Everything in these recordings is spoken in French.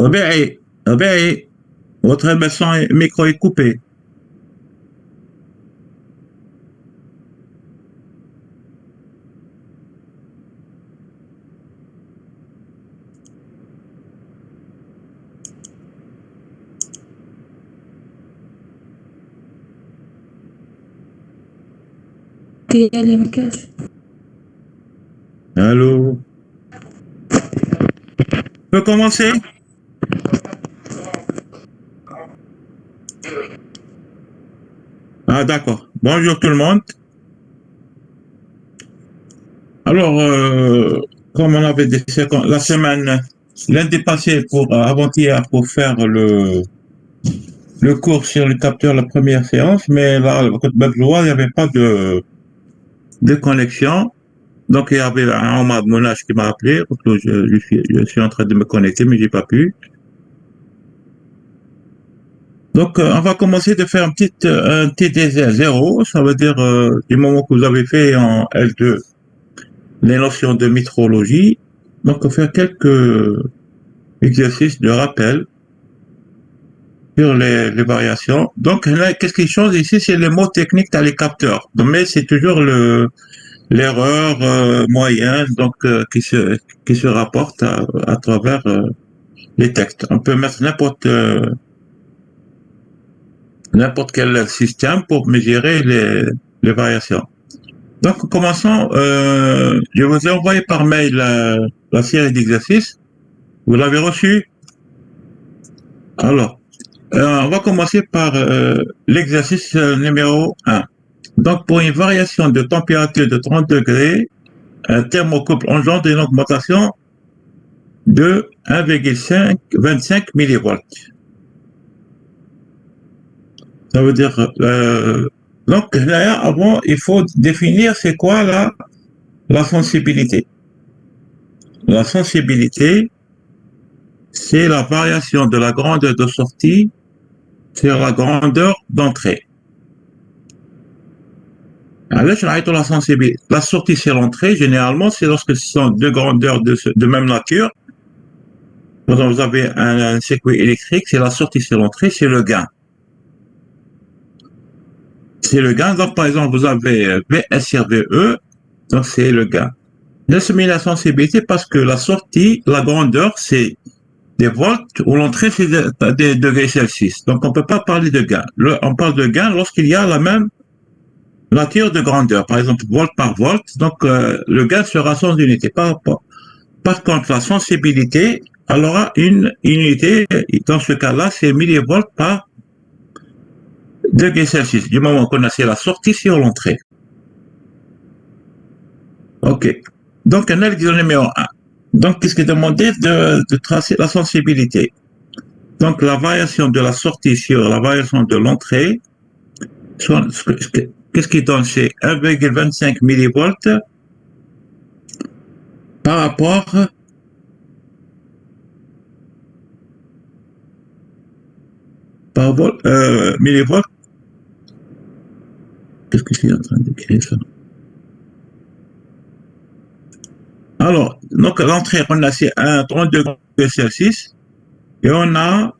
طبيعي طبيعي. Votre son micro est coupé. ديالي ما كاش. Allô? On peut commencer? Ah, d'accord. Bonjour tout le monde. Alors, comme on avait dit, la semaine, lundi passé pour avant-hier pour faire le cours sur le capteur, la première séance, mais là, à côté de Bablois, il n'y avait pas de connexion. Donc, il y avait un Omar Monash qui m'a appelé, parce que je suis en train de me connecter, mais j'ai pas pu. Donc, on va commencer de faire un TDZ 0, ça veut dire du moment que vous avez fait en L2 les notions de métrologie. Donc, on va faire quelques exercices de rappel sur les variations. Donc, là, qu'est-ce qui change ici? C'est les mots techniques dans les capteurs. Mais c'est toujours l'erreur moyenne donc qui se rapporte à travers les textes. On peut mettre n'importe quel système pour mesurer les variations. Donc, commençons. Je vous ai envoyé par mail la série d'exercices. Vous l'avez reçu? Alors, on va commencer par l'exercice numéro 1. Donc, pour une variation de température de 30 degrés, un thermocouple engendre une augmentation de 1,25 millivolts. Ça veut dire, donc là, avant, il faut définir c'est quoi la sensibilité. La sensibilité, c'est la variation de la grandeur de sortie sur la grandeur d'entrée. Alors, la sensibilité. La sortie sur l'entrée, généralement, c'est lorsque ce sont deux grandeurs de même nature. Quand vous avez un circuit électrique, c'est la sortie sur l'entrée, c'est le gain. C'est le gain. Donc, par exemple, vous avez VS sur VE, donc c'est le gain. Laissez-moi la sensibilité parce que la sortie, la grandeur, c'est des volts ou l'entrée, c'est des degrés Celsius. Donc, on ne peut pas parler de gain. On parle de gain lorsqu'il y a la même nature de grandeur. Par exemple, volt par volt. Donc, le gain sera sans unité. Par contre, la sensibilité, elle aura une unité. Dans ce cas-là, c'est millivolts par degré Celsius. Du moment qu'on a c'est la sortie sur l'entrée. OK. Donc, un exemple numéro 1. Donc, qu'est-ce qui est demandé de tracer la sensibilité? Donc, la variation de la sortie sur la variation de l'entrée, qu'est-ce qui donne? C'est 1,25 millivolts par rapport millivolts. Qu'est-ce que je suis en train d'écrire ça? Alors, donc l'entrée, on a c'est 32 degrés Celsius et on a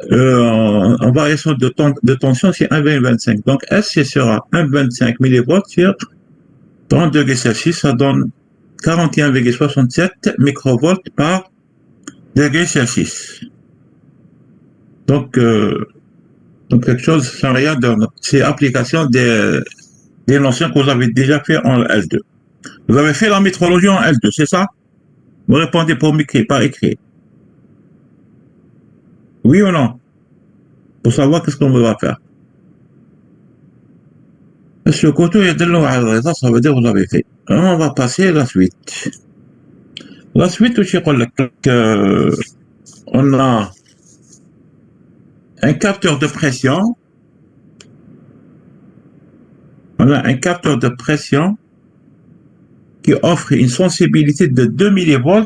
en variation de tension, c'est 1,25. Donc S, ce sera 1,25 millivolts sur 30 degrés Celsius, ça donne 41,67 microvolts par degré Celsius. Donc quelque chose sans rien de... C'est application des notions que vous avez déjà fait en L2. Vous avez fait la métrologie en L2, c'est ça? Vous répondez pour m'écrire, par écrit. Oui ou non? Pour savoir qu'est-ce qu'on va faire. Ce côté, il y a de l'eau à la ça veut dire que vous avez fait. Alors, on va passer à la suite. La suite, on a un capteur de pression. On a un capteur de pression qui offre une sensibilité de 2 millivolts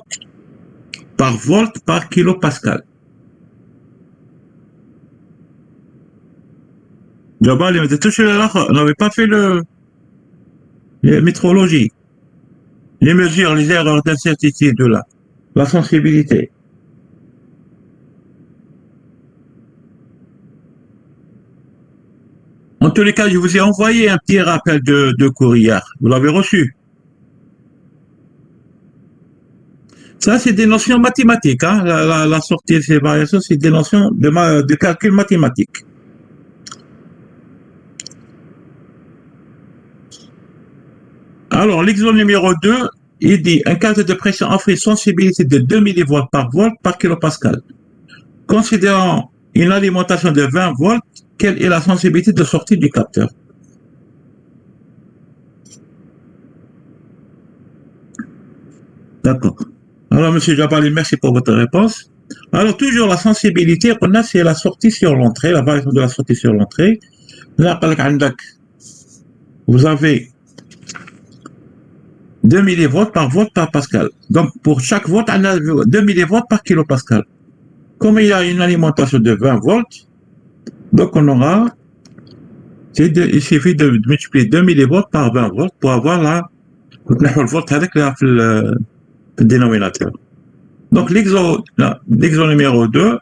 par volt par kilopascal. D'abord, on n'avait pas fait les métrologies, les mesures, les erreurs d'incertitude là, la sensibilité. tous les cas, je vous ai envoyé un petit rappel de courrier. Vous l'avez reçu. Ça, c'est des notions mathématiques. Hein. La sortie de ces variations, c'est des notions de calcul mathématique. Alors, l'exemple numéro 2, il dit un capteur de pression offre une sensibilité de 2 millivolts par volt par kilopascal. Considérant une alimentation de 20 volts, quelle est la sensibilité de sortie du capteur? D'accord. Alors, monsieur Jabali, merci pour votre réponse. Alors, toujours la sensibilité qu'on a, c'est la sortie sur l'entrée, la variation de la sortie sur l'entrée. Là, vous avez 2 millivolts par volt par pascal. Donc, pour chaque volt, on a 2 millivolts par kilopascal. Comme il y a une alimentation de 20 volts, donc on aura, il suffit de multiplier 2 millivolts par 20 volts pour avoir le volt avec le dénominateur. Donc, l'exemple numéro 2,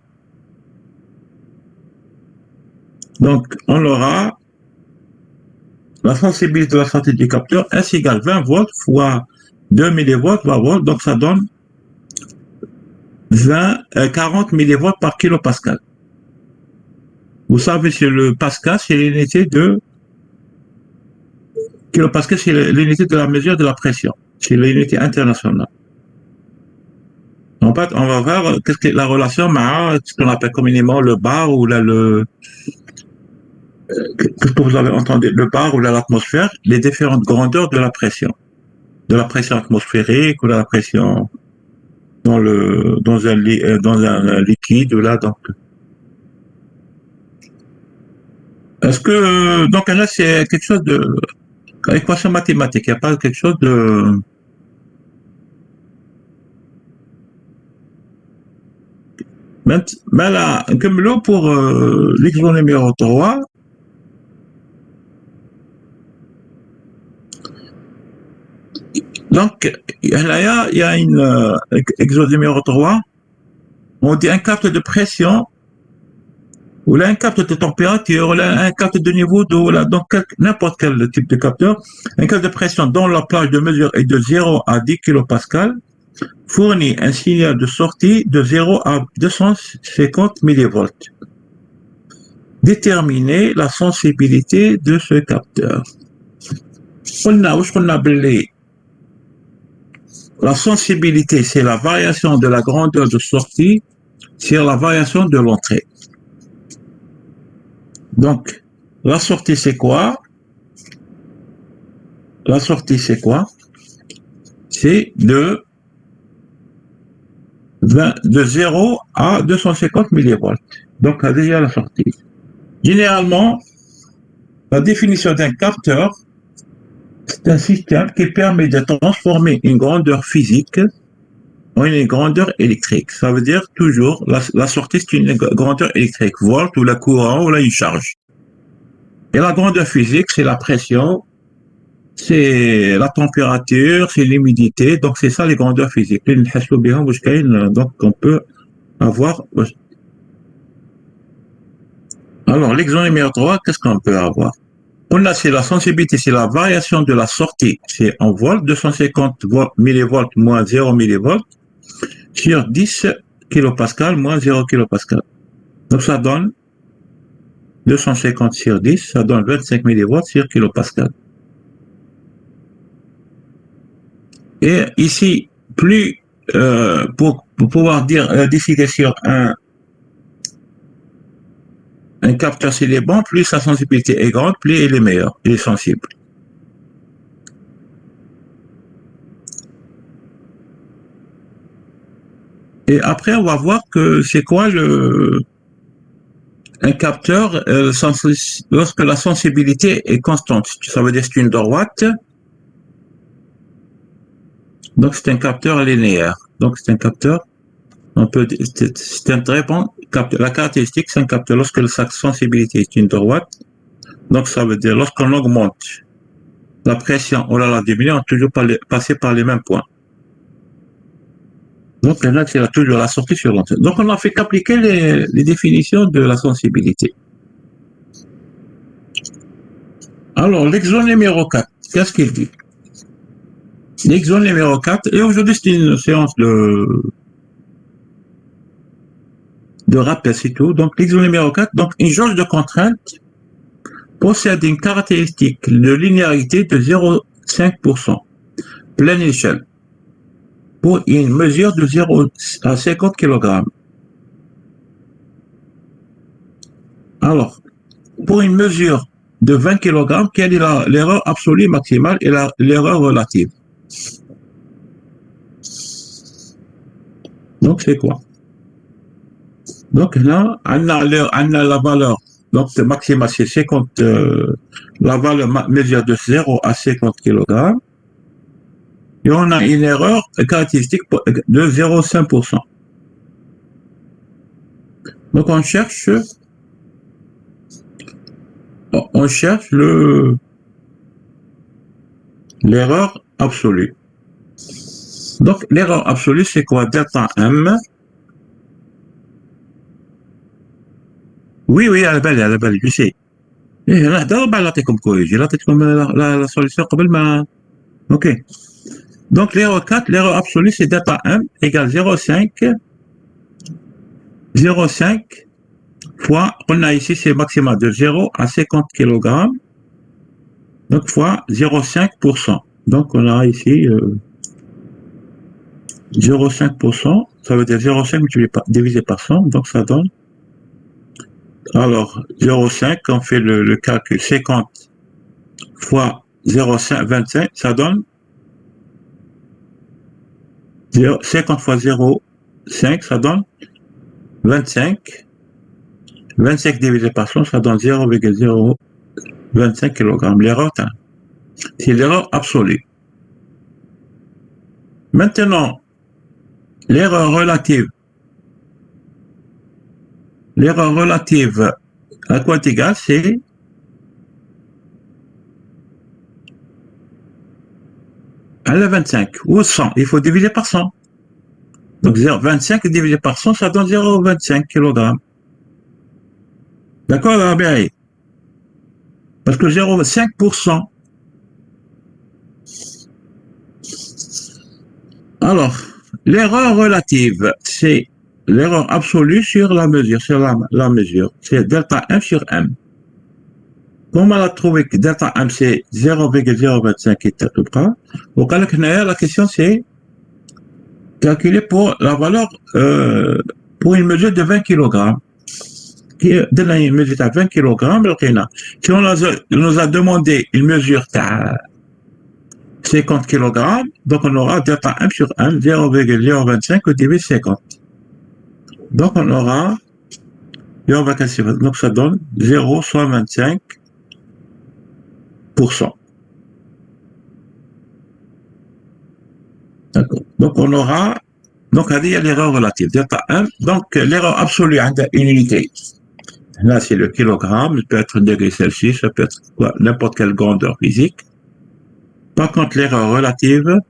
donc on aura la sensibilité de la sortie du capteur, S égale 20 volts fois 2 millivolts, 20 volts, donc ça donne 40 millivolts par kilopascal. Vous savez, c'est le pascal, c'est l'unité de kilopascal, c'est l'unité de la mesure de la pression. C'est l'unité internationale. En fait, on va voir qu'est-ce que la relation avec ce qu'on appelle communément le bar ou là qu'est-ce que vous avez entendu, le bar ou l'atmosphère, les différentes grandeurs de la pression atmosphérique ou de la pression dans un liquide ou là donc. Est-ce que donc là c'est quelque chose de équation mathématique, il n'y a pas quelque chose de mais là, comme là pour l'exemple numéro 3, donc il y a une exode numéro 3, on dit un capteur de pression, ou là un capteur de température, ou là un capteur de niveau d'eau, là donc n'importe quel type de capteur, un capteur de pression dont la plage de mesure est de 0 à 10 kPa, fournit un signal de sortie de 0 à 250 mV. Déterminer la sensibilité de ce capteur. La sensibilité, c'est la variation de la grandeur de sortie sur la variation de l'entrée. Donc, la sortie, c'est quoi? La sortie, c'est quoi? C'est de 0 à 250 mV. Donc, déjà la sortie. Généralement, la définition d'un capteur, c'est un système qui permet de transformer une grandeur physique en une grandeur électrique. Ça veut dire toujours, la sortie, c'est une grandeur électrique, volt ou la courant ou là une charge. Et la grandeur physique, c'est la pression, c'est la température, c'est l'humidité. Donc, c'est ça les grandeurs physiques. Donc, on peut avoir. Alors, l'exemple numéro 3, qu'est-ce qu'on peut avoir? On a, c'est la sensibilité, c'est la variation de la sortie. C'est en volts, 250 millivolts moins 0 millivolts sur 10 kilopascal moins 0 kilopascal. Donc, ça donne 250 sur 10, ça donne 25 millivolts sur kilopascal. Et ici, plus pour pouvoir décider sur un capteur s'il est bon, plus sa sensibilité est grande, plus il est meilleur, il est sensible. Et après, on va voir que c'est quoi un capteur lorsque la sensibilité est constante. Ça veut dire que c'est une droite. Donc, c'est un capteur linéaire. Donc, c'est un capteur, c'est un très bon capteur. La caractéristique, c'est un capteur lorsque sa sensibilité est une droite. Donc, ça veut dire lorsqu'on augmente la pression ou la diminue, on toujours passer par les mêmes points. Donc, là, c'est toujours la sortie sur l'entrée. Donc, on n'a fait qu'appliquer les définitions de la sensibilité. Alors, l'exemple numéro 4, qu'est-ce qu'il dit? L'exemple numéro 4, et aujourd'hui c'est une séance de rappel, c'est tout. Donc, l'exemple numéro 4, donc une jauge de contrainte possède une caractéristique de linéarité de 0,5%, pleine échelle, pour une mesure de 0 à 50 kg. Alors, pour une mesure de 20 kg, quelle est l'erreur absolue maximale et l'erreur relative? Donc, c'est quoi? Donc là, on a la valeur donc maximale, c'est 50, la valeur mesure de 0 à 50 kg. Et on a une erreur caractéristique de 0,5%. Donc on cherche l'erreur absolue. Donc l'erreur absolue, c'est quoi? Delta M. Oui, elle est belle, je sais. لا دابا نعطيكم كوريجي نعطيكم la solution قبل ما. Ok. Donc l'erreur 4, l'erreur absolue, c'est delta M égale 0,5 fois, on a ici c'est maximal de 0 à 50 kg, donc fois 0,5%. Donc on a ici 0,5%, ça veut dire 0,5 divisé par 100, donc ça donne, alors 0,5, on fait le calcul, 50 fois 0,5, 25, ça donne 50 fois 0,5, ça donne 25. 25 divisé par 100, ça donne 0,025 kg. L'erreur, c'est l'erreur absolue. Maintenant, l'erreur relative. L'erreur relative à quoi est égal, c'est à la 25 ou 100. Il faut diviser par 100. Donc 25 divisé par 100, ça donne 0,25 kg. D'accord, là, bien. Parce que 0,5%. Alors, l'erreur relative, c'est l'erreur absolue sur la mesure, la mesure. C'est delta M sur M. Comme on a trouvé que delta M, c'est 0,025 et tout près, donc la question, c'est calculer pour la valeur, pour une mesure de 20 kg. Qui donne une mesure à 20 kg, si on nous a demandé une mesure à 50 kg, donc on aura delta M sur M, 0,025 divisé 50. Donc on aura, donc ça donne 0,125%. D'accord. Donc on aura, donc il y a l'erreur relative, delta M, donc l'erreur absolue à une unité. Là, c'est le kilogramme, ça peut être degré Celsius, ça peut être n'importe quelle grandeur physique. Par contre, l'erreur relative,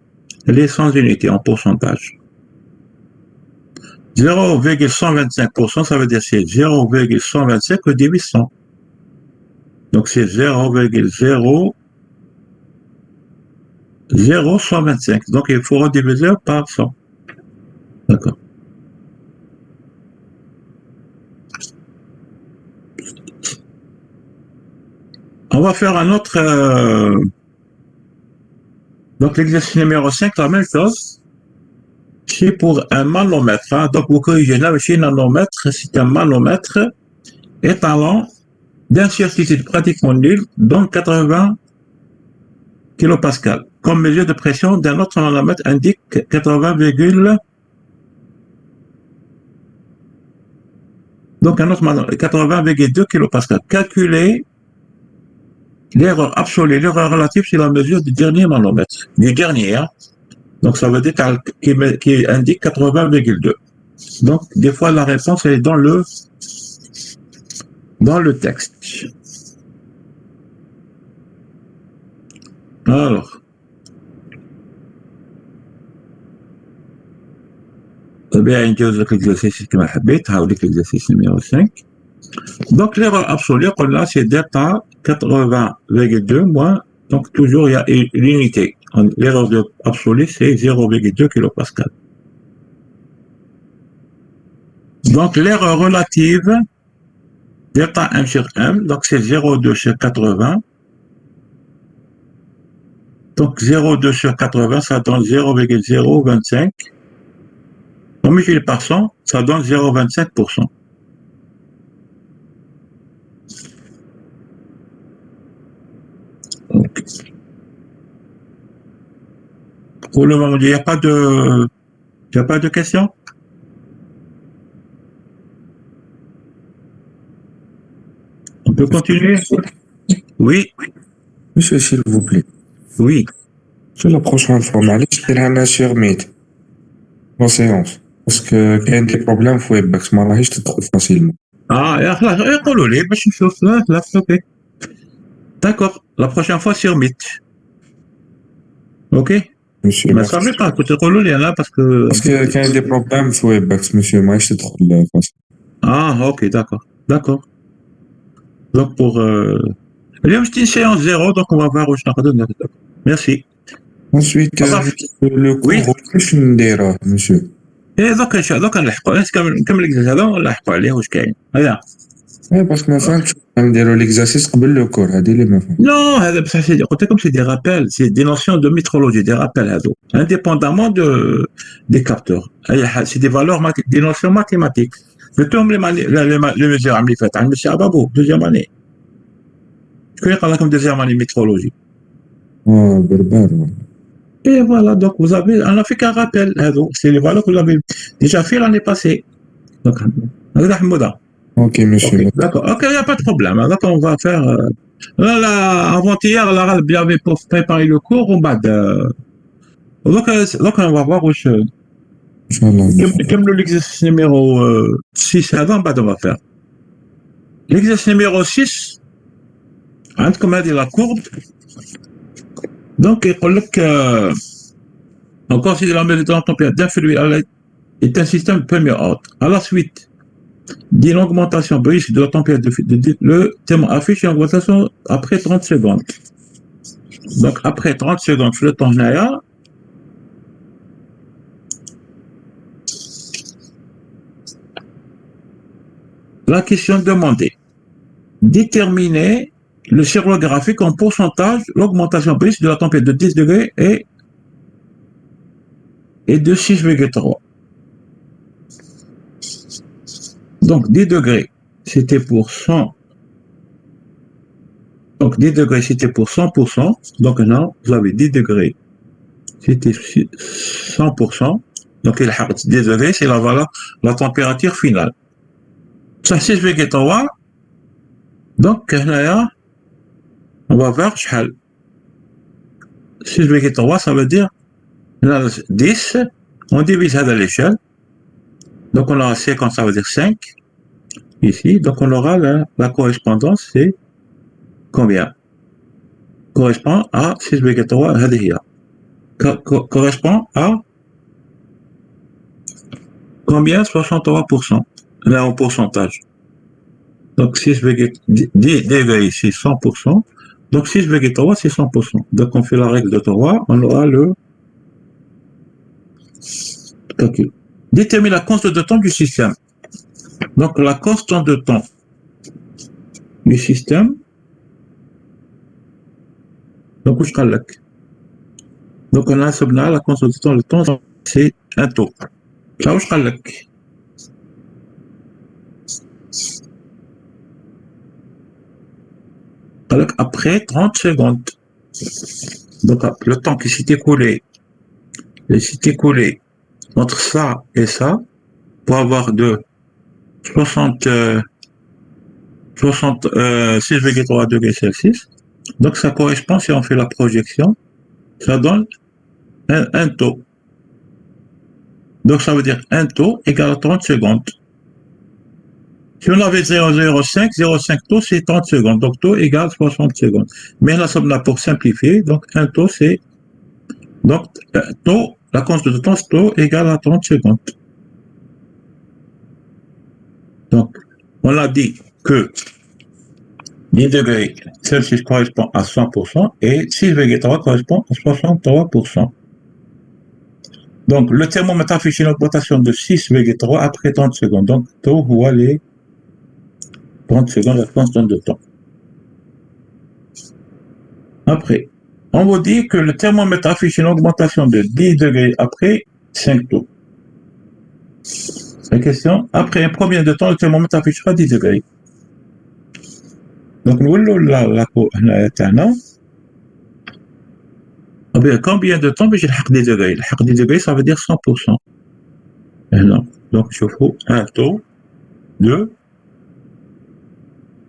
elle est sans unité en pourcentage. 0,125%, ça veut dire c'est 0,125 divisé 100. Donc c'est 0,0125. Donc il faut rediviser par 100. D'accord. On va faire un autre. Donc l'exercice numéro 5, la même chose. C'est pour un manomètre. Hein. Donc vous corrigez là, chez nanomètre, c'est un manomètre étalant d'incertitude pratiquement nulle, donc 80 kPa. Comme mesure de pression d'un autre manomètre indique 80, donc un autre manomètre, 80,2 kPa. Calculer l'erreur absolue, l'erreur relative, c'est la mesure du dernier manomètre. Du dernier, hein. Donc ça veut dire qu'il indique 80,2. Donc des fois la réponse est dans le texte. Alors, bien نجوز لك l'exercice كما حبيت هاوليك l'exercice numéro 5. Donc l'erreur absolue là c'est delta 80,2 moins, donc toujours il y a l'unité. L'erreur absolue, c'est 0,2 kilopascal. Donc l'erreur relative, delta M sur M, donc c'est 0,2 sur 80. Donc 0,2 sur 80, ça donne 0,025. On multiplie par 100, ça donne 0,25%. Donc, pour le moment, il n'y a pas de questions? On peut continuer? Oui, Monsieur, s'il vous plaît. oui. Sur la prochaine fois, معليش ديرها sur Meet. En séance. Parce que كاين des problèmes في Webex ما راهيش تدخل facilement. خلاص يقولوا لي باش نشوف. خلاص اوكي. D'accord. La prochaine fois sur Meet. Ok. Monsieur, ما صافي pas كنت تقولوا لي انا parce que. Parce que كاين des problèmes في Webex, monsieur, ما راهيش تدخل facilement. Ok, d'accord. Donc pour اليوم شتي une séance 0, donc on va voir واش نقدر نقدر. Merci. Ensuite, le cours كيفاش نديروه, monsieur? دوك نلحقوا نكمل الاكزرسيس هذا ونلحقوا عليه واش كاين. هذا. باسكو ما فهمتش نديرو ليكزارسيس قبل لو كور, هذه اللي ما فهمتش. Non, بصح قلت لكم c'est des rappels, c'est des notions de métrologie, des rappels هذو, indépendamment des capteurs. C'est des valeurs, des notions mathématiques. درتهم les mesures عام اللي فات عند monsieur Ababou, deuxième année. شكون اللي قال لكم deuxième année métrologie? بربر. Et voilà, donc on a fait qu'un rappel, c'est les valeurs que vous avez déjà fait l'année passée. Donc, Ok, monsieur. Okay, d'accord, ok, il n'y a pas de problème. Donc, on va faire. Avant-hier, Lara avait préparé le cours. Donc, on va voir où je. Comme l'exercice numéro 6, on va faire. L'exercice numéro 6, comme a dit la courbe. Donc, il dit que. On considère la mesure de la température d'un fluide est un système de premier ordre. À la suite d'une augmentation brusque de la température, le terme affiche une augmentation après 30 secondes. Donc, après 30 secondes, le temps là, la question demandée. Déterminer le schéma graphique en pourcentage, l'augmentation brusque de la température de 10 degrés et de 6,3. Donc, 10 degrés, c'était pour 100. Donc, 10 degrés, c'était pour 100%. Donc, là, vous avez 10 degrés, c'était 100%. Donc, il y a 10 degrés, c'est la valeur, la température finale. Ça, 6,3. Donc, là, on va voir 6,3, ça veut dire, là, 10, on divise à l'échelle. Donc, on aura 50, ça veut dire 5. Ici, donc, on aura la correspondance, c'est combien? Correspond à 6,3, correspond à combien? 63%, là en pourcentage. Donc 6,10 degrés, c'est 100%. Donc 6,3, c'est 100%. Donc on fait la règle de 3, on aura le calcul. Détermine la constante de temps du système. Donc la constante de temps du système. Donc on a la constante de temps, le temps, c'est un taux. Ça, واش قال لك؟ après 30 secondes. Donc le temps qui s'est écoulé entre ça et ça pour avoir de 6,3 degrés Celsius. Donc ça correspond, si on fait la projection, ça donne un taux. Donc ça veut dire un taux égale à 30 secondes. Si on avait 0,05 taux, c'est 30 secondes. Donc taux égale 60 secondes. Mais là, sommes là pour simplifier. Donc un taux, c'est. Donc taux, la constante de temps, taux égale à 30 secondes. Donc, on a dit que 10 degrés Celsius correspond à 100% et 6,3 correspond à 63%. Donc, le thermomètre affiche une augmentation de 6,3 après 30 secondes. Donc, taux voit les 30 secondes à constant de temps. Après, on vous dit que le thermomètre affiche une augmentation de 10 degrés après 5 tours. La question, après combien de temps le thermomètre affichera 10 degrés? Donc, nous voulons combien de temps باش يلحق 10 degrés? يلحق 10 degrés, ça veut dire 100%. Non. Donc, je fais 1 taux, 2,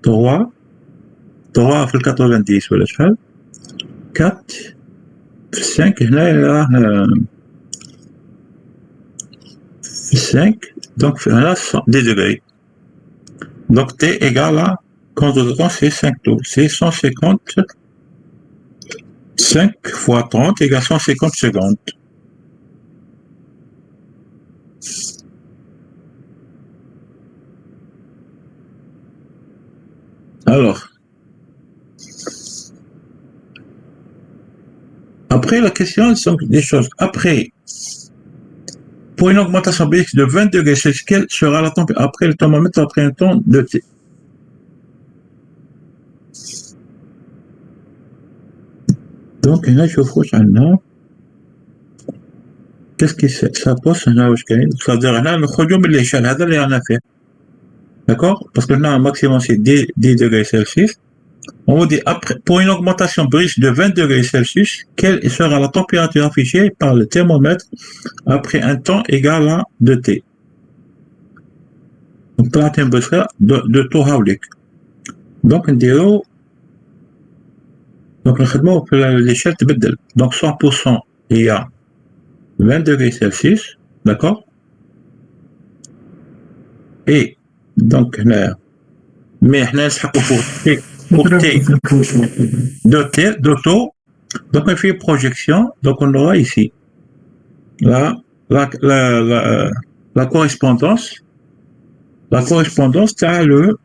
3, 3 في 90 ولا شحال 4 في 5 هنا 5 donc là 10 degrés. Donc T égale à, quand de temps c'est 5 tours, c'est 150, 5 fois 30 égale 150 secondes. Alors, après la question, sont des choses. Après, pour une augmentation BX de 20 degrés Celsius, quelle sera la température après le thermomètre après un temps de T? Donc هنا شوفوا واش عندنا. Qu'est-ce qui ça pose هنا واش كاين؟ c'est-à-dire هنا نخرجوا من الإشعال هذا اللي رانا فيه. D'accord? Parce que là, un maximum c'est 10 degrés Celsius. On vous dit après, pour une augmentation brusque de 20 degrés Celsius, quelle sera la température affichée par le thermomètre après un temps égal à 2T? Donc, la température de taux Hawlik. Donc, نديرو donc نخدمو في l'échelle تبدل. Donc, 100% il y a 20 degrés Celsius, d'accord? Et donc, mais احنا نسحقو pour T de taux. Donc on fait une projection, donc on aura ici la correspondance. La correspondance, c'est le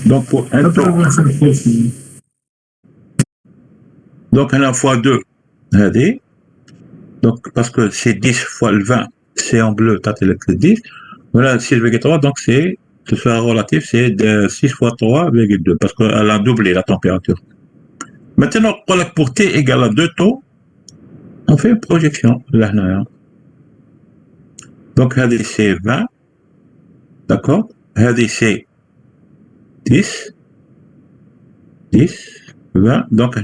donc pour un taux. Donc on a fois 2. Donc parce que c'est 10 fois le 20, c'est en bleu, t'as le 10. Voilà, 6,3, donc ce sera relatif, c'est de 6 fois 3,2, parce qu'elle a doublé la température. Maintenant, pour T égale à 2 taux, on fait une projection. Là. Donc, c'est 20, d'accord? C'est 10, 20. Donc,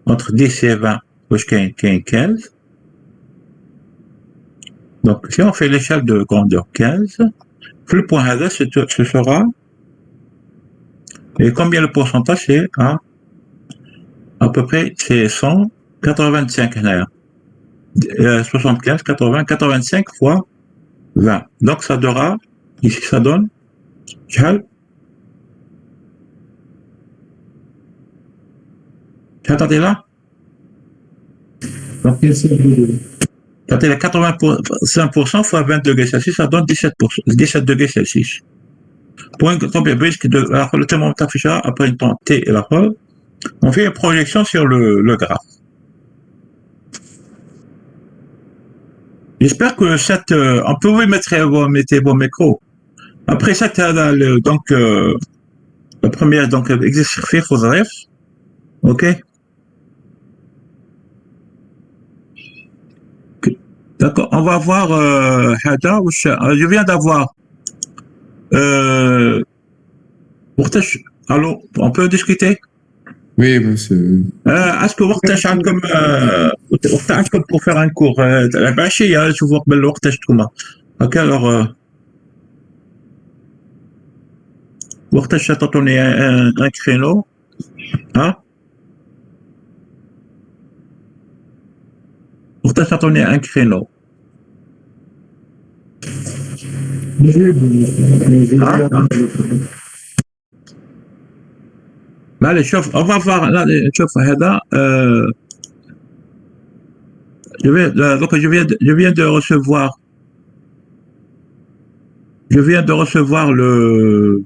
entre 10 et 20, il y a 15. Donc, si on fait l'échelle de grandeur 15, le point là, ce sera, et combien le pourcentage, c'est à peu près, c'est 185 là. 75, 80, 85 fois 20. Donc, ça donnera, ici, ça donne, attendez là. Donc, quand il est 85% fois 20 degrés Celsius, ça donne 17 degrés Celsius. Pour une température brusque le thermomètre affichera après un temps T et la fois, on fait une projection sur le graphe. J'espère que on peut vous mettre vos micros. Après ça, donc, la première, donc, exercice fait, faut bref. OK? D'accord, on va voir je viens d'avoir allô, on peut discuter? Oui, monsieur. Est-ce que وقتاش عندكم وقت عندكم pour faire un cours العشية شوفوا قبل وقتاش تكون هكا alors وقتاش تعطوني un créneau ها وقتاش تعطوني un créneau معليش شوف on va voir là شوف هذا donc je viens de recevoir Je viens de recevoir le...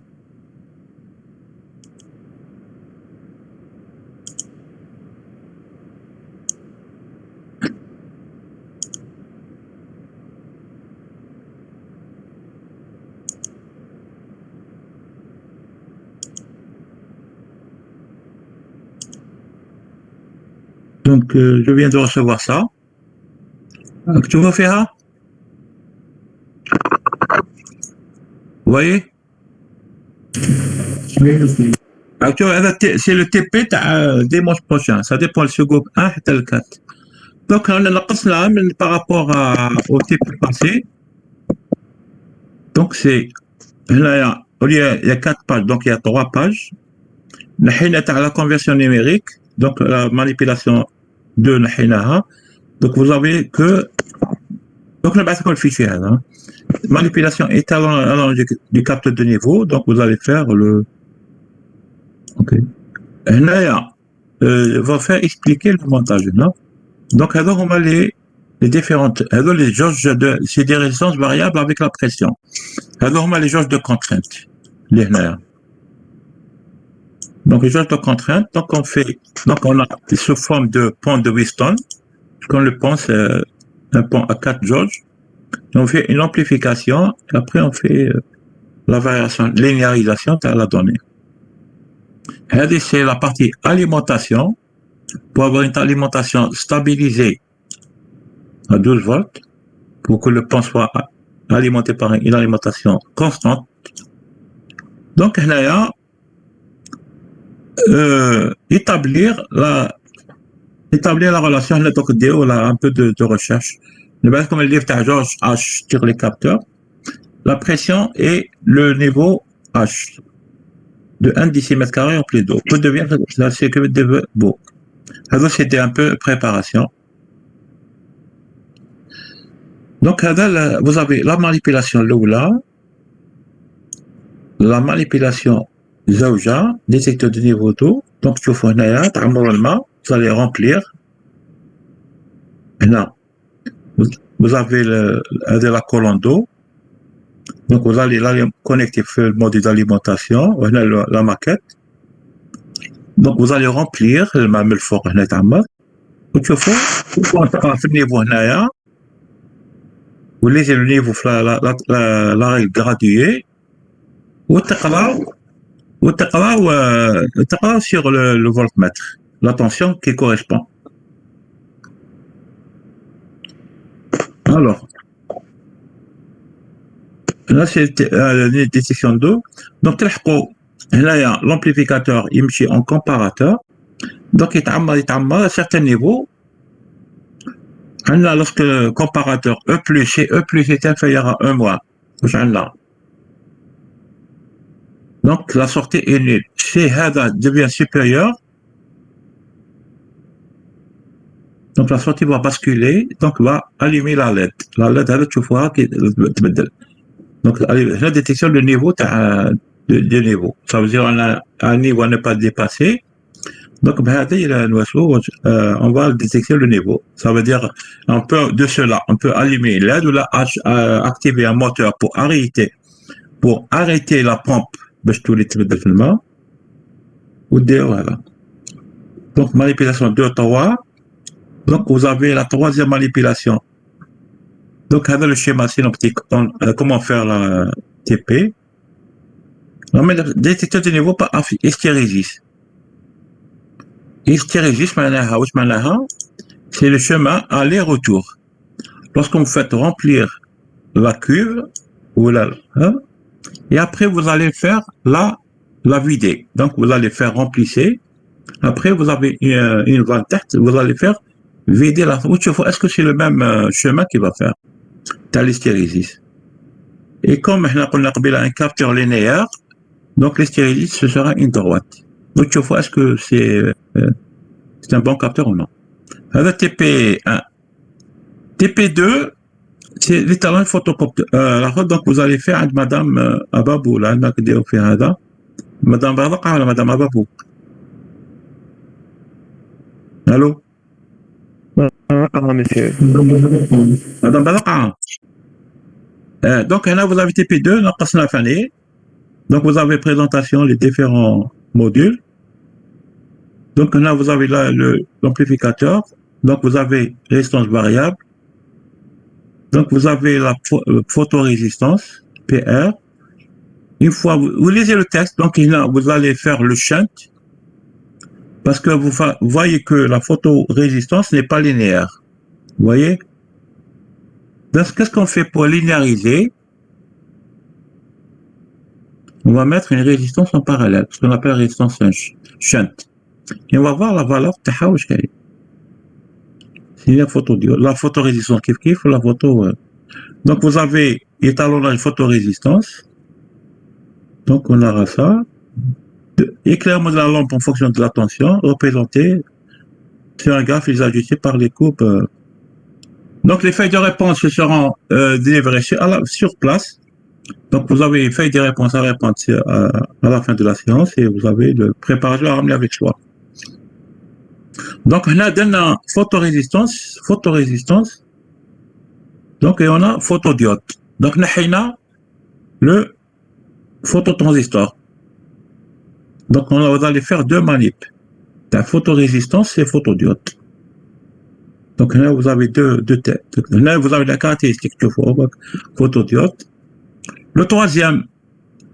Donc, je viens de recevoir ça. Donc, tu vas faire ça? Vous voyez? Actuellement, c'est le TP dimanche prochain. Ça dépend le second 1 et le 4. Donc, on a là par rapport au TP passé. Donc, c'est... Là, il y a 4 pages, donc il y a 3 pages. La conversion numérique, donc la manipulation de Nahinaha. Donc, vous avez que... Donc, le basique le fichier. Hein. Manipulation étalon du capteur de niveau. Donc, vous allez faire le... OK. Là, va faire expliquer le montage. Non? Donc, alors, on va les différentes... Alors, les jauges c'est des résistances variables avec la pression. Alors, on va les jauges de contrainte. Les nerfs. Donc, les jauges de contrainte, donc on a sous forme de pont de Wheatstone. Quand le pont, c'est un pont à 4 jauges. On fait une amplification, et après on fait la variation, linéarisation de la donnée. C'est la partie alimentation. Pour avoir une alimentation stabilisée à 12 volts, pour que le pont soit alimenté par une alimentation constante. Donc, là, établir la relation, donc un peu de recherche. Comme le livre de George H sur les capteurs, la pression et le niveau H de 1 décimètre carré en plus d'eau. Peut devenir la sécurité de beau. Alors, c'était un peu préparation. Donc, vous avez la manipulation Lula, la manipulation Zauja, détecteur de niveau d'eau. Donc, tu fais normalement, vous allez remplir. Là, vous avez la colonne d'eau. Donc, vous allez connecter le mode d'alimentation, la maquette. Donc, vous allez remplir le mamel fort. Donc, vous niveau vous laissez le niveau la règle graduée. وتقرا sur le voltmètre, la tension qui correspond. Alors, là c'est la détection d'eau. Donc, là, l'amplificateur il marche en comparateur. Donc, il à un certain niveau. Lorsque le comparateur E+, chez E+, est inférieur à 1 mois, donc la sortie est nulle. Chez Hada devient supérieure, donc la sortie va basculer, donc va allumer la LED. La LED, tu vois, donc la détection du niveau de niveau. Ça veut dire qu'on a un niveau à ne pas dépasser. Donc, on va détecter le niveau. Ça veut dire, de cela, on peut allumer LED ou activer un moteur pour arrêter la pompe. Voilà. Donc, manipulation 2, 3. Donc, vous avez la troisième manipulation. Donc, avec le schéma synoptique, comment faire la TP. On met le détecteur de niveau par hystérésis. Hystérésis, c'est le chemin aller-retour. Lorsqu'on fait remplir la cuve, et après vous allez faire la vider. Donc vous allez faire remplisser. Après vous avez une vanne tête, vous allez faire vider la. Est-ce que c'est le même chemin qu'il va faire? T'as l'hystérésis. Et comme on a un capteur linéaire, donc l'hystérésis ce sera une droite. Donc est-ce que c'est un bon capteur ou non? Avec TP1. TP2, c'est l'étalon photocopie. Donc, vous allez faire avec Madame Ababou. Là, Madame Baraka ou Madame Ababou? Allô? monsieur. Madame Baraka? Donc là, vous avez TP2, donc vous avez présentation, les différents modules. Donc là, vous avez là l'amplificateur. Donc vous avez résistance variable. Donc vous avez la photorésistance, PR. Une fois, vous lisez le texte, donc là, vous allez faire le shunt, parce que vous voyez que la photorésistance n'est pas linéaire. Vous voyez? Donc qu'est-ce qu'on fait pour linéariser? On va mettre une résistance en parallèle, ce qu'on appelle résistance shunt. Et on va voir la valeur de c'est la photodiode, la photorésistance kiff ou la photo. Donc vous avez étalonnage photorésistance. Donc on aura ça. Éclairement de la lampe en fonction de la tension, représenté sur un graphe, les ajustés par les courbes. Donc les feuilles de réponse seront délivrées sur place. Donc vous avez une feuille de réponse à répondre à la fin de la séance et vous avez le préparateur à ramener avec soi. Donc on a une photorésistance. Donc et on a photodiode. Donc on a le phototransistor. Donc on va aller faire deux manips. La photorésistance et photodiode. Donc là vous avez deux têtes. Là vous avez la caractéristique de photodiode. Le troisième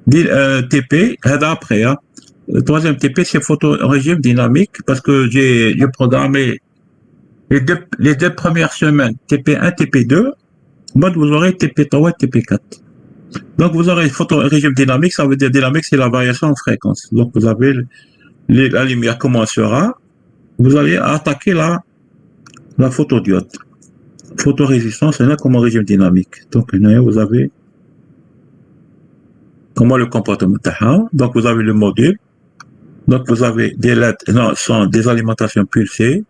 TP, après, hein. Le troisième TP, c'est photorégime dynamique parce que j'ai programmé les deux premières semaines TP1, TP2. Mode, vous aurez TP3 et TP4. Donc, vous aurez photorégime dynamique, ça veut dire dynamique, c'est la variation en fréquence. Donc, vous avez la lumière commencera, vous allez attaquer la photodiode. Photorésistance, c'est là comme régime dynamique. Donc, là, vous avez comment le comportement. Donc, vous avez le module. Donc, vous avez des LED, non, sont des alimentations pulsées.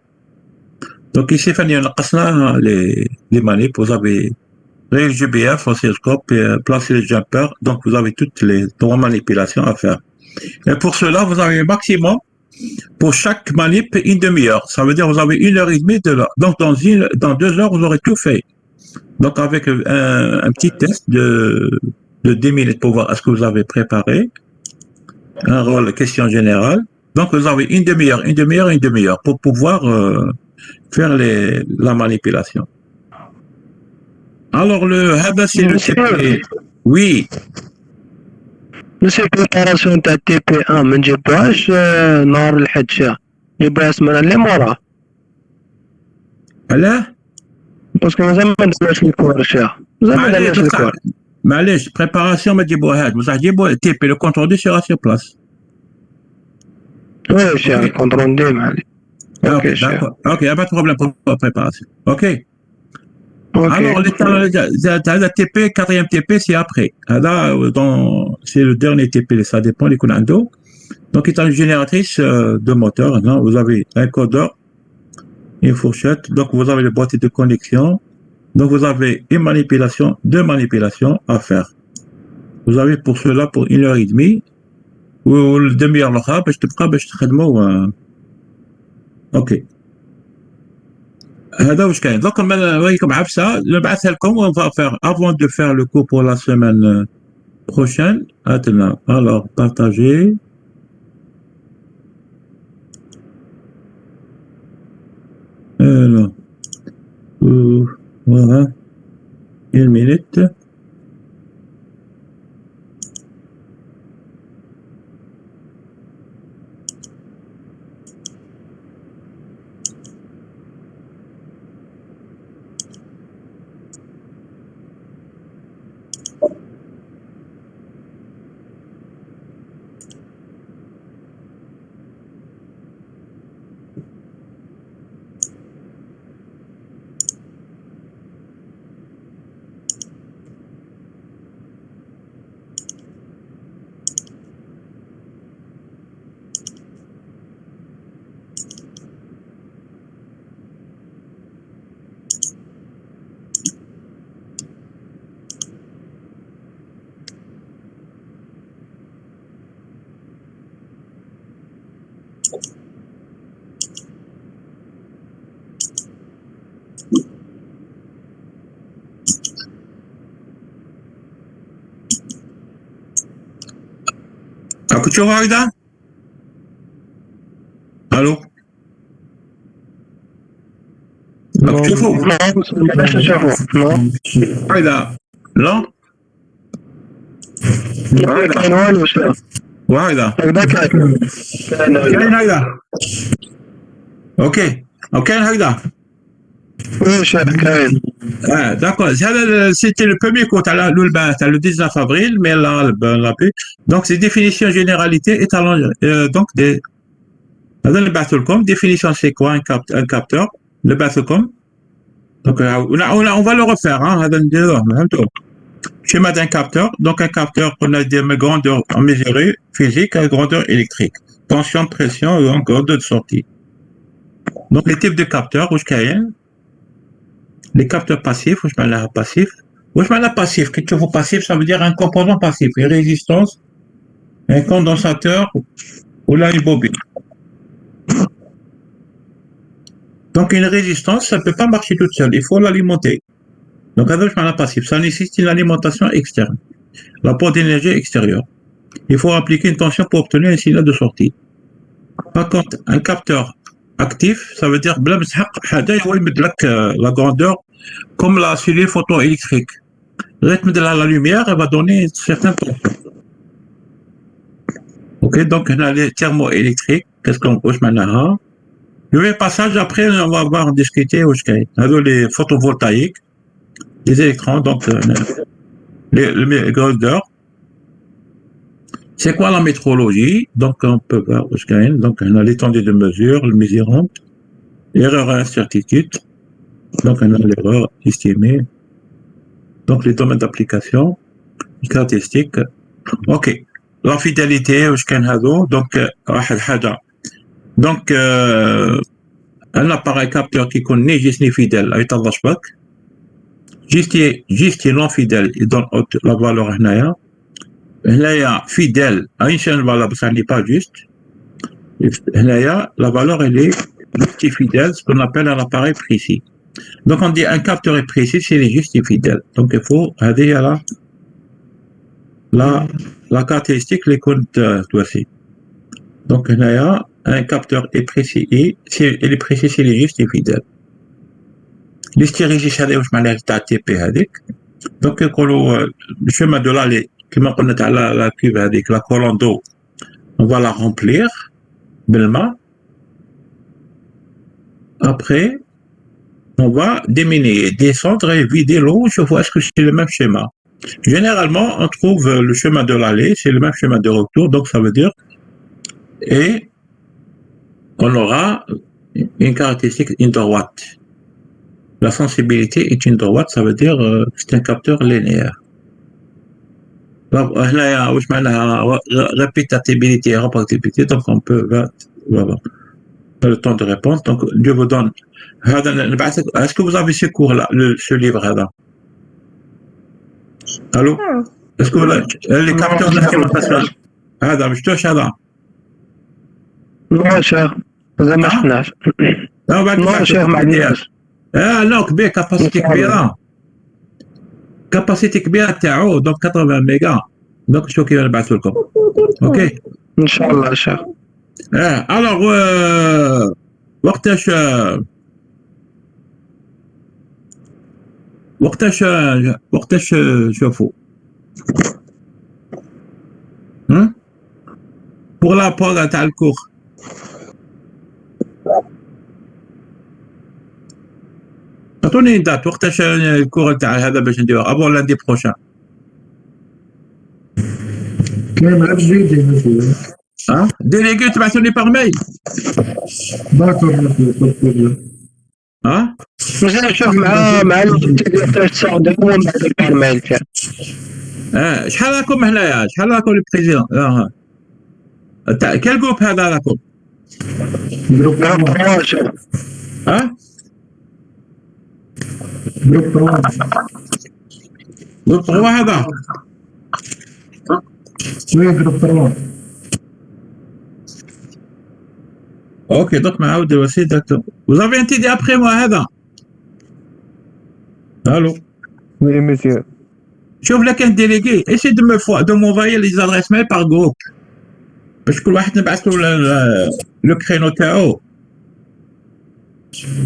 Donc, ici, les manips, vous avez le GBF, oscilloscope, placer le jumper. Donc, vous avez toutes les trois manipulations à faire. Et pour cela, vous avez un maximum pour chaque manip une demi-heure. Ça veut dire que vous avez 1h30 de là. Donc, dans 2 heures, vous aurez tout fait. Donc, avec un petit test de 10 minutes pour voir est-ce que vous avez préparé un rôle question générale. Donc, vous avez une demi-heure pour pouvoir faire la manipulation. Alors, c'est le TP. Oui. Monsieur préparation تاع TP1 ما نجيبوهاش نهار الحد شا نجيبوها السمانة اللي موراها علاه؟ باسكو مازال ما درناش الكور شا مازال ما درناش الكور معليش بريباراسيون ما تجيبوهاش بصح جيبوا TP le compte rendu sera sur place. Oui, cher, le compte rendu, معلي. Ok, d'accord. Ok, il n'y a pas de problème pour la préparation. Ok. Alors, le TP, quatrième TP, c'est après. Là, c'est le dernier TP, ça dépend des Conando. Donc, il y a une génératrice de moteur. Non, vous avez un codeur, une fourchette. Donc, vous avez le boîtier de connexion. Donc, vous avez deux manipulations à faire. Vous avez pour cela pour 1h30 ou le demi-heure l'autre, ok. هذا واش كاين دوك نوريكم عفسه نبعثها لكم ونفا فير افون دو فير لو كور بور لا سيمين بروشين هاتنا الوغ بارطاجي alors voilà une minute تشوفوا هكذا؟ الو راك تشوفوا ما نقدرش نشوفو هكذا لا ما كاين والو شوف وهكذا هكذا كاين كاين هكذا اوكي كاين هكذا واش كاين d'accord. C'était le premier cours, t'as le 19 avril, mais là, on l'a plus. Donc, c'est définition, généralité, étalon, donc, le Battlecom, définition, c'est quoi un capteur? Le Battlecom. Donc, on va le refaire, hein, schéma d'un capteur. Donc, un capteur, on a des grandeurs en mesurée physique et grandeur électrique. Tension, pression et grandeur de sortie. Donc, les types de capteurs, où les capteurs passifs, où je mets là passif. Où je mets là passif. Quand tu vois passif, ça veut dire un composant passif, une résistance, un condensateur ou là une bobine. Donc une résistance, ça ne peut pas marcher toute seule, il faut l'alimenter. Donc avec je mets là passif, ça nécessite une alimentation externe, l'apport d'énergie extérieure. Il faut appliquer une tension pour obtenir un signal de sortie. Par contre, un capteur actif, ça veut dire la grandeur comme la cellule photoélectrique. Le rythme de la lumière, elle va donner une certaine tension. Ok, donc on a les thermoélectriques, qu'est-ce qu'on couche maintenant? Le passage après, on va voir discuter les photovoltaïques, les électrons, donc les grandeurs. C'est quoi la métrologie? Donc on peut voir donc on a l'étendue de mesure, le mesurant, erreur et incertitude. Donc on a l'erreur estimée. Donc les domaines d'application, les caractéristiques. Ok. La fidélité, donc un appareil capteur qui connaît juste ni fidèle, avec un flashback. Juste non fidèle, il donne la valeur هنايا. هنايا fidèle à une seule valeur, ça n'est pas juste. هنايا la valeur elle est juste et fidèle, ce qu'on appelle un appareil précis. Donc on dit un capteur est précis, c'est juste et fidèle. Donc il faut هذه la caractéristique les comptes voici. Donc هنايا un capteur est précis et il est précis, c'est juste et fidèle. l'hystérésis هذا واش معناها تاع تي بي هذيك. Donc يقولوا الشيما de l'allée كما قلنا تاع la cuve هذيك la colonne d'eau on va la remplir بالماء. Après on va déminer, descendre et vider l'eau. Je vois est-ce que c'est le même schéma. Généralement, on trouve le chemin de l'aller, c'est le même chemin de retour, donc ça veut dire, et on aura une caractéristique une droite. La sensibilité est une droite, ça veut dire c'est un capteur linéaire. Répétabilité et rapportabilité, donc on peut avoir le temps de réponse. Donc Dieu vous donne. Est-ce que vous avez ce cours-là, ce livre-là? Allô? Est-ce que vous avez les capteurs d'instrumentation? هذا مش توش هذا؟ لا شيخ هذا ما شفناش. لا شيخ ما عندناش. لا كبير كاباسيتي كبيرة. كاباسيتي كبيرة تاعو دونك 80 ميجا. دونك شوف كيف نبعث لكم. اوكي؟ ان شاء الله شيخ. الوغ وقتاش شوفوا pour la pause تاع الكور عطوني دات وقتاش الكور تاع هذا باش نديروه ابو لاندي بروشان. كاين غير جديد ديليغي تبعثوني باغ ميل. داكور مازال شوف مع الوقت تصاوب ومن بعد البرميل تاع شحال راكم هنايا شحال راكم البريزيدون تاع كال جروب هذا راكم جروب 3 هذا وي جروب 3 اوكي donc معاود aussi d'accord. Vous avez un TD après moi هذا. Allô? Oui monsieur. شوف لك un délégué, essaie de m'envoyer les adresses mail par groupe. باش كل واحد نبعث له لو كرينو تاعو.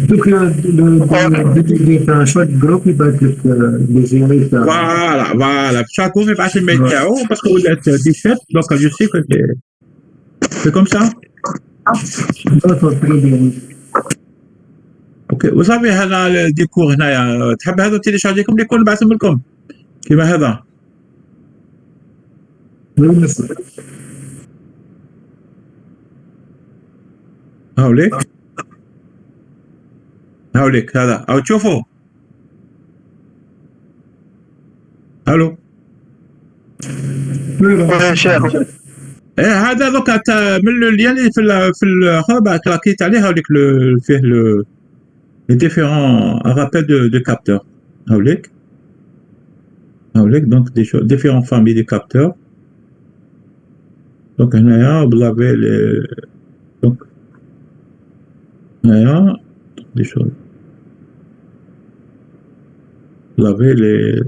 دوك الديتي تاع شاك جروب يبعث لك لي جيميل تاع فوالا شاك جروب يبعث الميل تاعو باسكو ولات 17 دونك جو سي كو سي كوم سا. اوكي وصافي هذا الديكور هنايا تحب هذا تيليشارجيكم ديكور نبعثهم لكم كيما هذا هاوليك هذا او تشوفوا. الو شيخ هذا دوكا من اللين اللي في الخبر كلاكيت عليه هاوليك فيه les différents rappels de capteurs. هاوليك donc des différentes familles de capteurs. Donc هنايا vous avez les donc هنايا des choses. Vous avez les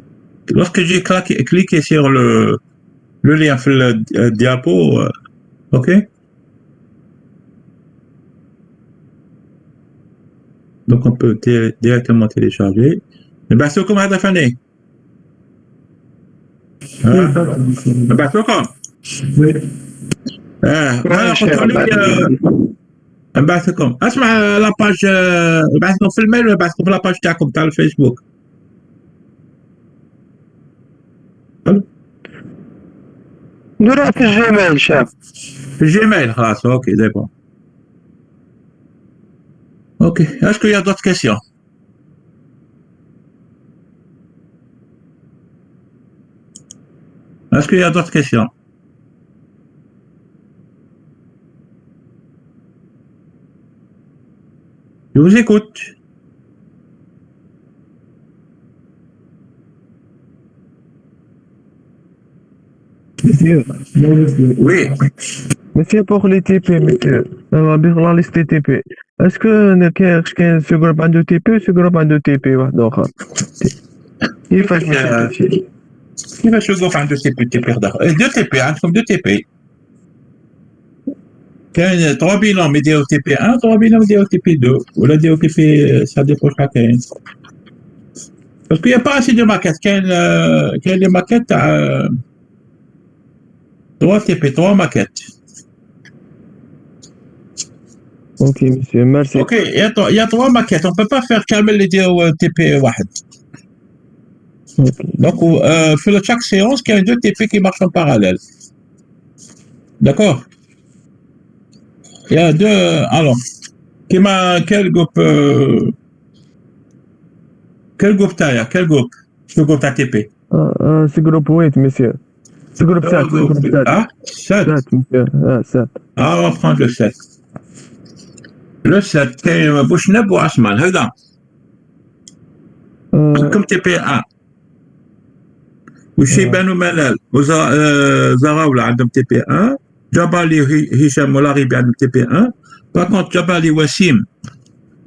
lorsque j'ai cliqué sur le lien في le diapo ok. Donc on peut directement télécharger. نبعثوكم هذا فني. نبعثوكم. انا قلت لك نبعثكم. اسمع لاباج نبعثكم في الميل ولا نبعثكم في لاباج تاعكم تاع الفيسبوك. نديروها في الجيميل شاف. في الجيميل خلاص اوكي زي بون. Ok. Est-ce qu'il y a d'autres questions? Est-ce qu'il y a d'autres questions? Je vous écoute. Oui. Monsieur, pour les TP, monsieur, la liste des TP. Est-ce que ce groupe de TP ou ce groupe de TP واحد كيفاش كيفاش يوقف عنده TP اخر؟ 2 TP عندكم 2 TP. كاين 3 بينهم يديروا TP1 3 بينهم يديروا TP2 ولا يديروا TP ça dépend كاين. Parce qu'il n'y a pas assez de maquettes. كاين les maquettes تاع 3 TP 3 maquettes. Ok, monsieur, merci. Ok, il y a 3 maquettes. On ne peut pas faire كامل اللي يديروا TP واحد. Donc, في chaque séance, il y a 2 TP qui marchent en parallèle. D'accord? Il y a 2. Alors, quel groupe t'as? Quel groupe? Ce groupe TP? C'est groupe 8, monsieur. C'est groupe 7. Ah, 7. 7, monsieur. 7. Ah, on va prendre le 7. Le 7 كاين بوشنب وعثمان هذا عندكم TP1 وشيبان وملال وزراولة عندهم TP1 جبالي هشام والغيبي عندهم TP1 باكونت جبالي وسيم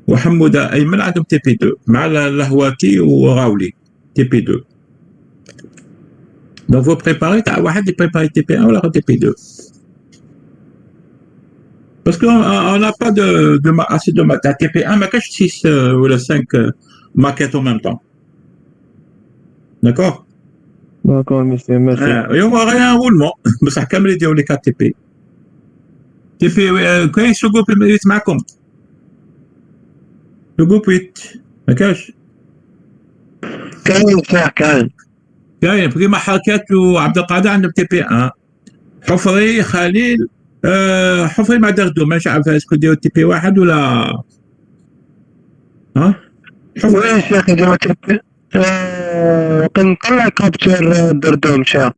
وحمودة أيمن عندهم TP2 مع الهواتي وراولي TP2. Donc vous préparez تاع واحد يبريباري TP1 ولا TP2. Parce qu'on n'a pas assez de maquettes. TP1, mais 6 ou 5 maquettes en même temps. D'accord? D'accord, monsieur, merci. Et on va rien un roulement. Mais ça comme les 4 TP. TP, quand est-ce que le groupe 8 معكم? Le groupe 8. ما كاش؟ كاين صح كاين. كاين بريما حركات وعبد القادر عندهم TP1. حفري خليل حفري مع دردو ماشي عارف اسكو ديروا TP واحد ولا ها؟ حفري شيخ ديروا TP كنطلع كابتشر دردو مشى.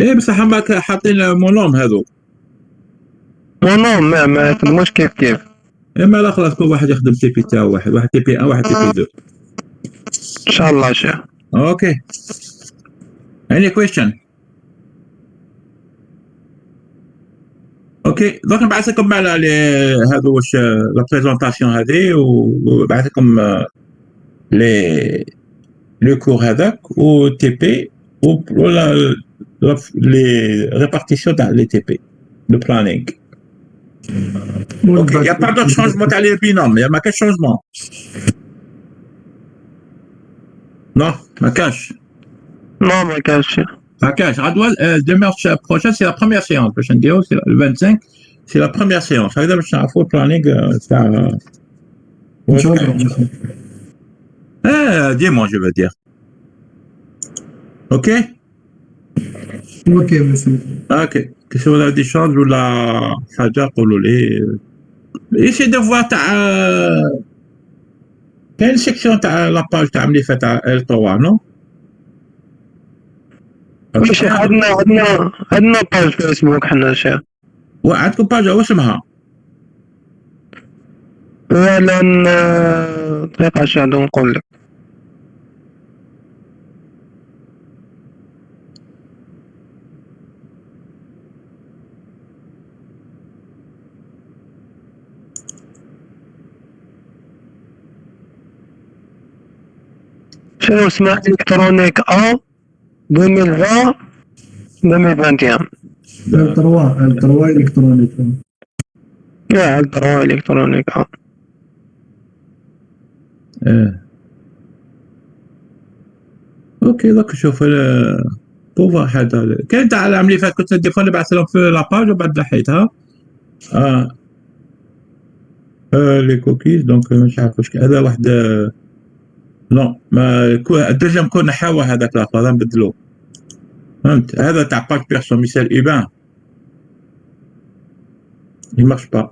ايه بصح هما حاطين مونوم هذو. مونوم ما يخدموش كيف. اما لا خلاص كل واحد يخدم TP تاعو واحد TP1 واحد TP2. ان شاء الله شيخ. اوكي. Any question? اوكي دونك نبعث لكم على هذا واش لا بريزونطاسيون هذه وبعث لكم لي كور هذاك و TP ولا لي ريبارتيسيون تاع لي TP. le planning. Ok, il n'y a pas d'autre changement à les binômes, il y a ma quel changement. Non, ma cache. Non ما كانش. Ma cache. Radoual, dimanche prochain, c'est la première séance. Prochaine vidéo, c'est le 25, c'est la première séance. Ça veut dire que c'est un planning. ان شاء الله. Dimanche, je veux dire. Ok? اوكي مسيو. Ok. Qu'est-ce que vous avez des choses ou la Hajar pour l'olé? Essayez de voir ta. Quelle section t'as la page t'as amené faite à L3, non? وي شيخ عندنا باج فيسبوك حنا شيخ. وعندكم باج واسمها؟ لان دقيقة شي عندهم نقول لك. شنو اسمها الكترونيك ا 2020 2021. التروا الكترونيك. يا التروا الكترونيك ا. اوكي دوك شوف بوفا هذا كان تاع العام اللي فات كنت ندير نبعث لهم في لاباج وبعد نحيتها. لي كوكيز دونك مش عارف واش هذا واحد. نو ما الدوزيام كون نحاوه هذاك الاخر هذا نبدلوه. فهمت هذا تاع باج بيرسون مثال ايبان يمارش با.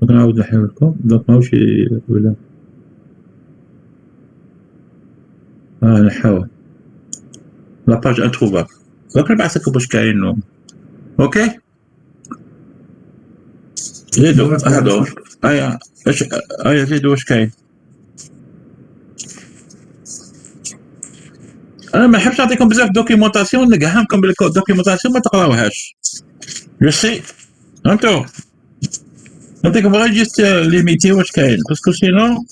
دونك نعاود نحاول لكم دونك ماهوش ولا نحاول لا باج انتروفابل دونك نبعث لكم واش كاين. اوكي زيدو هادو ايا زيدو واش كاين. انا ما نحبش نعطيكم بزاف دوكيومونطاسيون نقهمكم بالدوكيومونطاسيون ما تقراوهاش. جو سي فهمتوا نعطيكم غير جيست ليميتي واش كاين باسكو سينو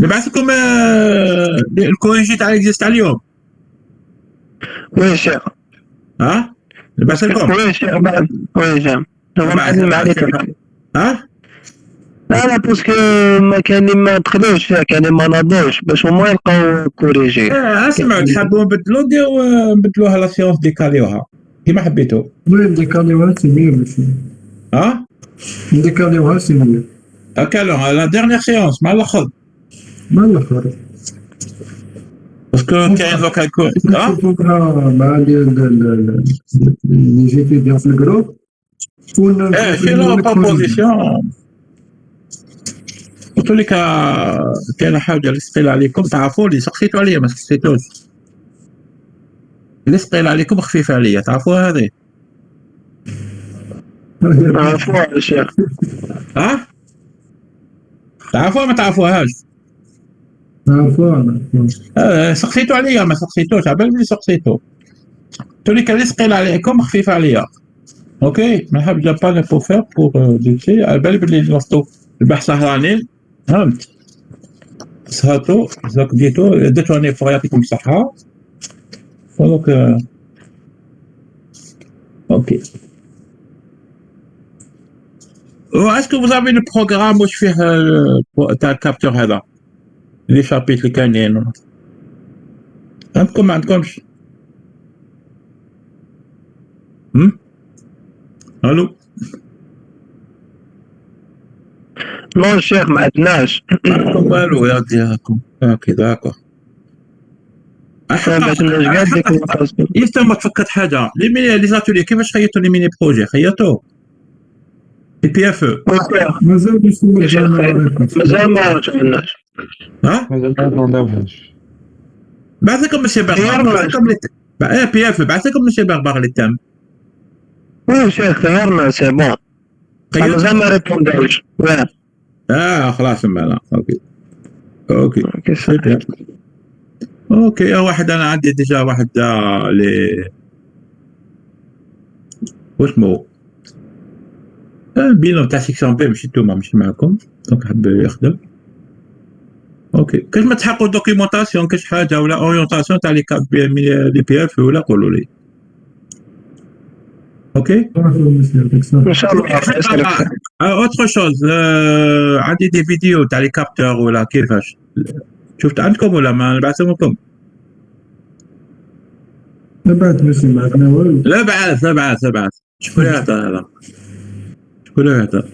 نبعث لكم الكوريجي تاع اكزيست تاع اليوم. وي شيخ. نبعث لكم. وي شيخ بعد وي جام. نعلم عليك. لا باسكو ما كان ما دخلوش فيها كان ما ناضوش باش هما يلقاو كوريجي. اسمعوا تحبوا نبدلوا نبدلوها لا سيونس ديكاليوها كيما حبيتوا. وين ديكاليوها سي ميو ماشي. ديكاليوها سي ميو. كالو لا ديرنيير سيونس مع الاخر. ما الاخر. باسكو كاين دوكا يكون مع لي جيتي في الجروب. شنو بروبوزيسيون قلت لك كاين حاجه اللي ثقيله عليكم تعرفوا لي سقسيتوا عليا ما سقسيتوش اللي ثقيله عليكم خفيفه عليا تعرفوا هذه. عفوا يا شيخ. تعرفوها ما تعرفوهاش؟ عفوا. سقسيتوا عليا ما سقسيتوش على بالي سقسيتوا. قلت لك اللي ثقيله عليكم خفيفه عليا. اوكي ما نحبش با بو فير بور ديتي على بالي بلي نوصلوا البحث سهرانين فهمت. سهرتوا زاك ديتو درتو راني فوق يعطيكم الصحة. دونك اوكي. اسكو vous avez le programme واش فيه تاع الكابتور هذا لي شابيت اللي كاينين عندكم ما عندكمش؟ الو نو شيخ ما عندناش. عندكم والو يا ديالكم. اوكي داكور. باش نرجع ديك الفاصل. يفتح ما تفكرت حاجه لي زاتولي كيفاش خيطوا لي ميني بروجي خيطوا بي بي اف او مازال مازال ما شفناش. مازال ما نضافوش. بعث لكم ماشي باغ بي اف بعث لكم ماشي باغ اللي تام. وي شيخ خيرنا سي بون. مازال ما ريبوندوش. خلاص مالا. اوكي صحيح. اوكي واحد انا عندي ديجا واحد لي واسمو بينو تاع سيكسيون بي ماشي نتوما ماشي معاكم دونك حب يخدم. اوكي كاش ما تحققوا دوكيومونطاسيون كاش حاجه ولا اورينتاسيون تاع لي بي اف ولا قولوا لي اوكي ان شاء الله يسلمك. اوتر شوز عندي دي فيديو تاع لي كابتور ولا كيفاش شفت عندكم ولا ما نبعثهم لكم؟ نبعث مسلم معنا والو. لا بعث شكون اللي يهضر هذا؟ شكون اللي يهضر؟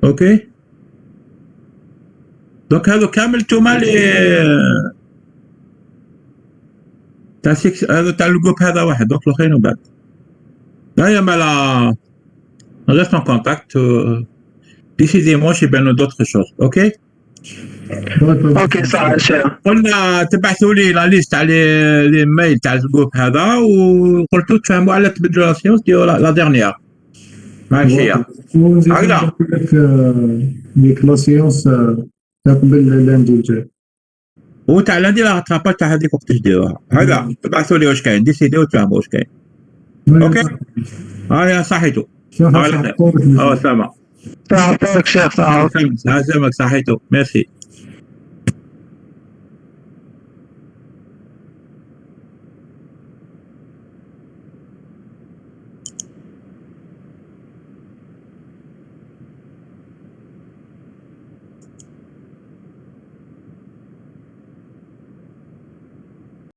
اوكي دونك هذو كامل نتوما لي تاع هذا تاع الجروب هذا واحد دونك الاخرين من بعد هيا مالا ريست ان كونتاكت ديسيديمون شي بانو دوطخ شوز اوكي اوكي صح شيخ. قلنا تبعثوا لي لا ليست تاع لي ميل تاع الجروب هذا وقلتوا تفهموا على تبدلوا لا سيونس ديال لا ديرنيير ماشي ونزيد هكذا. نقول لك ديك لا سيونس تاع قبل لاندي الجاي. وتاع لاندي لا تراباج تاع هذيك وقتاش ديروها هذا تبعثوا لي واش كاين ديسيديو تفهموا واش كاين اوكي هيا صحيتو شوف سلامة صح شيخ صح. سلامك صحيتو ميرسي